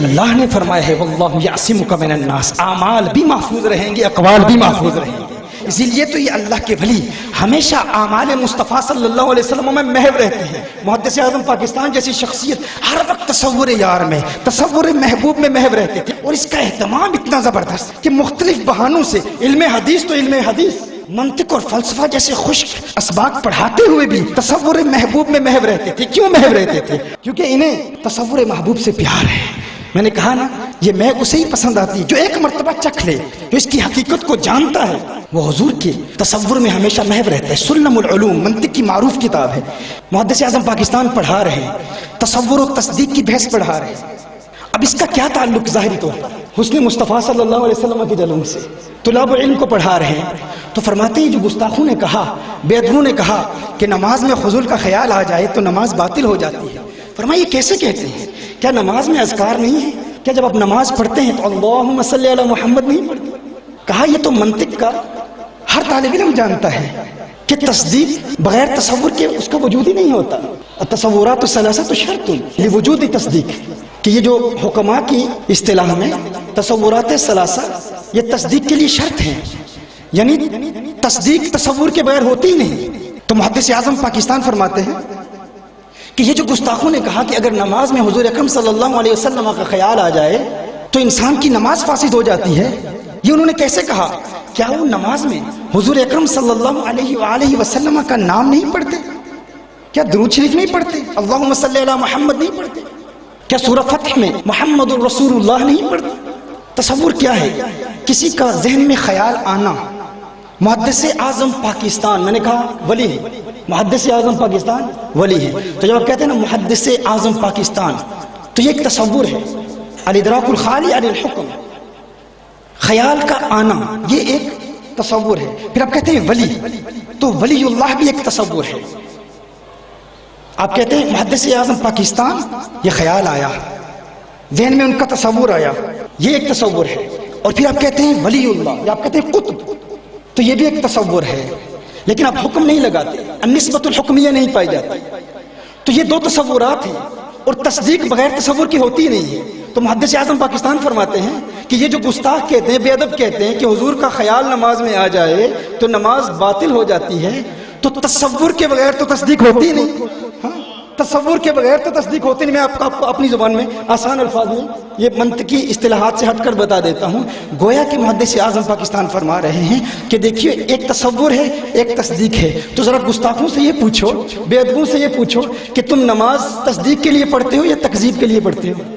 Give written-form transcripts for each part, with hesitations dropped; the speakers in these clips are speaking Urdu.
اللہ نے فرمایا ہے واللہ یعصمک من الناس، اعمال بھی محفوظ رہیں گے، اقوال بھی محفوظ رہیں گے. اسی لیے تو یہ اللہ کے ولی ہمیشہ اعمال مصطفیٰ صلی اللہ علیہ وسلم میں محو رہتے ہیں. محدث اعظم پاکستان جیسی شخصیت ہر وقت تصور یار میں، تصور محبوب میں محو رہتے تھے، اور اس کا اہتمام اتنا زبردست کہ مختلف بہانوں سے علم حدیث تو علم حدیث، منطق اور فلسفہ جیسے خشک اسباق پڑھاتے ہوئے بھی تصور محبوب میں محو رہتے تھے. کیوں محو رہتے تھے؟ کیونکہ انہیں تصور محبوب سے پیار ہے. میں نے کہا نا، یہ میں اسے ہی پسند آتی ہے جو ایک مرتبہ چکھ لے، جو اس کی حقیقت کو جانتا ہے، وہ حضور کے تصور میں ہمیشہ محو رہتا ہے. سلم العلوم منطق کی معروف کتاب ہے. محدث اعظم پاکستان پڑھا رہے ہیں، تصور و تصدیق کی بحث پڑھا رہے ہیں. اب اس کا کیا تعلق ظاہری طور پر حسن مصطفیٰ صلی اللہ علیہ وسلم کے جلوم سے؟ طلاب علم کو پڑھا رہے ہیں تو فرماتے ہیں جو گستاخوں نے کہا، بے ادبوں نے کہا کہ نماز میں حضور کا خیال آ جائے تو نماز باطل ہو جاتی ہے. فرمایا یہ کیسے کہتے ہیں؟ کیا نماز میں اذکار نہیں ہے؟ کیا جب آپ نماز پڑھتے ہیں تو اللہم صلی علی محمد نہیں پڑھتے؟ کہا یہ تو منطق کا ہر طالب علم جانتا ہے کہ تصدیق بغیر تصور کے اس کا وجود ہی نہیں ہوتا. التصورات الثلاثۃ شرط لوجود تصدیق، کہ یہ جو حکماء کی اصطلاح میں تصورات ثلاثہ یہ تصدیق کے لیے شرط ہیں، یعنی تصدیق تصور کے بغیر ہوتی ہی نہیں. تو محدث اعظم پاکستان فرماتے ہیں کہ یہ جو گستاخوں نے کہا کہ اگر نماز میں حضور اکرم صلی اللہ علیہ وسلم کا خیال آ جائے تو انسان کی نماز فاسد ہو جاتی ہے، یہ انہوں نے کیسے کہا؟ کیا وہ نماز میں حضور اکرم صلی اللہ علیہ وآلہ وسلم کا نام نہیں پڑھتے؟ کیا درود شریف نہیں پڑھتے؟ اللہم صلی علی محمد نہیں پڑھتے؟ کیا سورہ فتح میں محمد الرسول اللہ نہیں پڑھتے؟ تصور کیا ہے؟ کسی کا ذہن میں خیال آنا. محدث اعظم پاکستان، میں نے کہا ولی ہے، محدث اعظم پاکستان ولی ہے. تو جب آپ کہتے ہیں نا محدث اعظم پاکستان، تو یہ ایک تصور ہے. الادراک الخالی عن الحکم، خیال کا آنا یہ ایک تصور ہے. پھر آپ کہتے ہیں ولی، تو ولی اللہ بھی ایک تصور ہے. آپ کہتے ہیں محدث اعظم پاکستان، یہ خیال آیا، ذہن میں ان کا تصور آیا، یہ ایک تصور ہے. اور پھر آپ کہتے ہیں ولی اللہ، یا آپ کہتے ہیں قطب، تو یہ بھی ایک تصور ہے. لیکن آپ حکم نہیں لگاتے، النسبۃ الحکمیہ نہیں پائی جاتی. تو یہ دو تصورات ہیں، اور تصدیق بغیر تصور کی ہوتی نہیں ہے. تو محدث اعظم پاکستان فرماتے ہیں کہ یہ جو گستاخ کہتے ہیں، بے ادب کہتے ہیں کہ حضور کا خیال نماز میں آ جائے تو نماز باطل ہو جاتی ہے، تو تصور کے بغیر تو تصدیق ہوتی نہیں. تصور کے بغیر تو تصدیق ہوتی نہیں. میں آپ کو اپنی زبان میں آسان الفاظ میں یہ منطقی اصطلاحات سے ہٹ کر بتا دیتا ہوں. گویا کہ محدث اعظم پاکستان فرما رہے ہیں کہ دیکھیے ایک تصور ہے، ایک تصدیق ہے. تو ذرا گستاخوں سے یہ پوچھو، بے ادبوں سے یہ پوچھو کہ تم نماز تصدیق کے لیے پڑھتے ہو یا تکذیب کے لیے پڑھتے ہو؟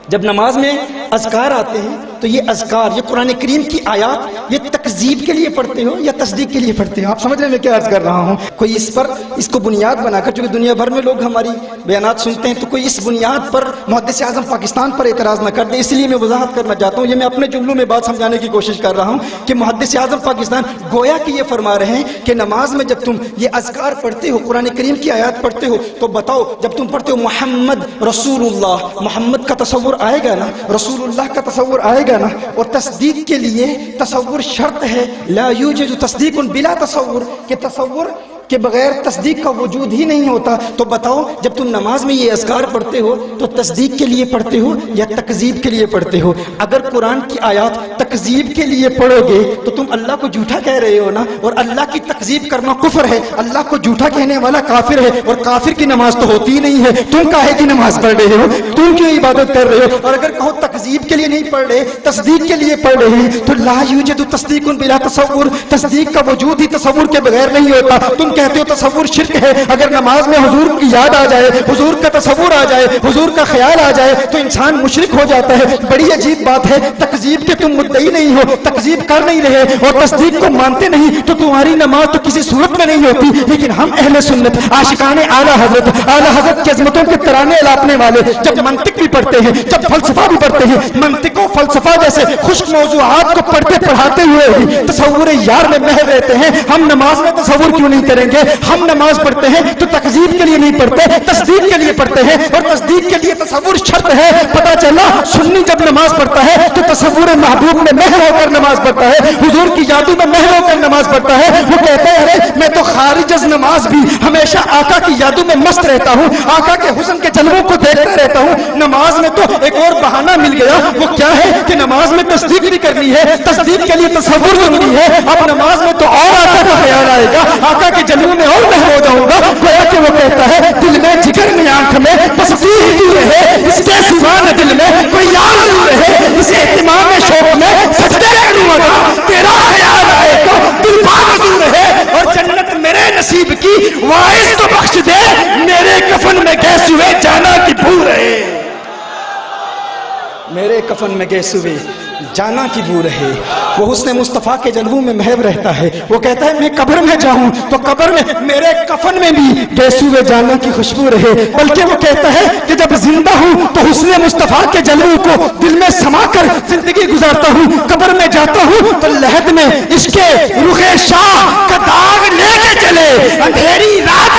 جب نماز میں اذکار آتے ہیں تو یہ اذکار، یہ قرآن کریم کی آیات، یہ تکذیب کے لیے پڑھتے ہو یا تصدیق کے لیے پڑھتے ہو؟ آپ سمجھ رہے ہیں میں کیا عرض کر رہا ہوں؟ کوئی اس کو بنیاد بنا کر، چونکہ دنیا بھر میں لوگ ہماری بیانات سنتے ہیں، تو کوئی اس بنیاد پر محدث اعظم پاکستان پر اعتراض نہ کر دے. اس لیے میں وضاحت کرنا چاہتا ہوں، یہ میں اپنے جملوں میں بات سمجھانے کی کوشش کر رہا ہوں کہ محدث اعظم پاکستان گویا کہ یہ فرما رہے ہیں کہ نماز میں جب تم یہ اذکار پڑھتے ہو، قرآن کریم کی آیات پڑھتے ہو، تو بتاؤ جب تم پڑھتے ہو محمد رسول اللہ، محمد کا تصور آئے گا نا، رسول اللہ کا تصور آئے گا نا. اور تصدیق کے لیے تصور شرط ہے. لا یوجد تصدیق بلا تصور، کہ تصور کے بغیر تصدیق کا وجود ہی نہیں ہوتا. تو بتاؤ جب تم نماز میں یہ اذکار پڑھتے ہو تو تصدیق کے لیے پڑھتے ہو یا تکذیب کے لیے پڑھتے ہو؟ اگر قرآن کی آیات تکذیب کے لیے پڑھو گے تو تم اللہ کو جھوٹا کہہ رہے ہو نا، اور اللہ کی تکذیب کرنا کفر ہے. اللہ کو جھوٹا کہنے والا کافر ہے، اور کافر کی نماز تو ہوتی ہی نہیں ہے. تم کاہے کی نماز پڑھ رہے ہو؟ تم کیوں عبادت کر رہے ہو؟ اور اگر کہو تکذیب کے لیے نہیں پڑھ رہے، تصدیق کے لیے پڑھ رہے ہیں، تو لا یوجد تصدیق بلا تصور، تصدیق کا وجود ہی تصور کے بغیر نہیں ہوتا. تم کہتے ہو تصور شرک ہے. اگر نماز میں حضور کی یاد آ جائے، حضور کا تصور آ جائے، حضور کا خیال آ جائے تو انسان مشرک ہو جاتا ہے. بڑی عجیب بات ہے، تکذیب کے تم مدعی نہیں ہو، تکذیب کر نہیں رہے اور تصدیق کو مانتے نہیں، تو تمہاری نماز تو کسی صورت میں نہیں ہوتی. لیکن ہم اہل سنت، عاشقان اعلی حضرت کی عظمتوں کے ترانے الاپنے والے جب منطق بھی پڑھتے ہیں، جب فلسفہ بھی پڑھتے ہیں، منطق و فلسفہ جیسے خشک موضوعات کو پڑھتے پڑھاتے ہوئے بھی تصور یار میں محو رہتے ہیں. ہم نماز میں تصور کیوں نہیں کریں گے؟ ہم نماز پڑھتے ہیں تو تکذیب کے لیے نہیں پڑھتے، تصدیق کے لیے پڑھتے ہیں، اور تصدیق کے لیے تصور شرط ہے. پتہ چلا سنی جب نماز پڑھتا ہے تو تصور محبوب میں محو ہو کر نماز پڑھتا ہے، حضور کی یادوں میں محو ہو کر نماز پڑھتا ہے. وہ کہتے ہیں ارے میں تو خارج از نماز بھی ہمیشہ آقا کی یادوں میں مست رہتا ہوں، آقا کے حسن کے جلووں کو دیکھتا رہتا ہوں. نماز میں تو ایک اور بہانہ مل کرنی ہے، تصدیق کے لیے تصور ضروری ہے. اب نماز میں تو اور آقا کا خیال آئے گا، آقا کے جلوے میں اور میں ہو جاؤں گا. گویا کہ وہ کہتا ہے دل میں، جگر میں، آنکھ میں بس تو ہی رہے، اس کے سوا نہ دل میں کوئی یار نہیں رہے. اس اہتمام میں شوق میں سجدے کروں گا، تیرا خیال آئے تو دل باغ رہے. اور جنت میرے نصیب کی وائس تو بخش دے، میرے کفن میں گیس ہوئے جانا کی بو رہے. میرے کفن میں گیس ہوئے جانا کی بو رہے. وہ حسن مصطفیٰ کے جلووں میں محو رہتا ہے. وہ کہتا ہے میں قبر میں جاؤں تو قبر میں میرے کفن میں بھی گیس ہوئے جانا کی خوشبو رہے. بلکہ وہ کہتا ہے کہ جب زندہ ہوں تو حسن مصطفیٰ کے جلووں کو دل میں سما کر زندگی گزارتا ہوں. قبر میں جاتا ہوں تو لحد میں اس کے رخ شاہ کا داغ لے کے چلے. اندھیری رات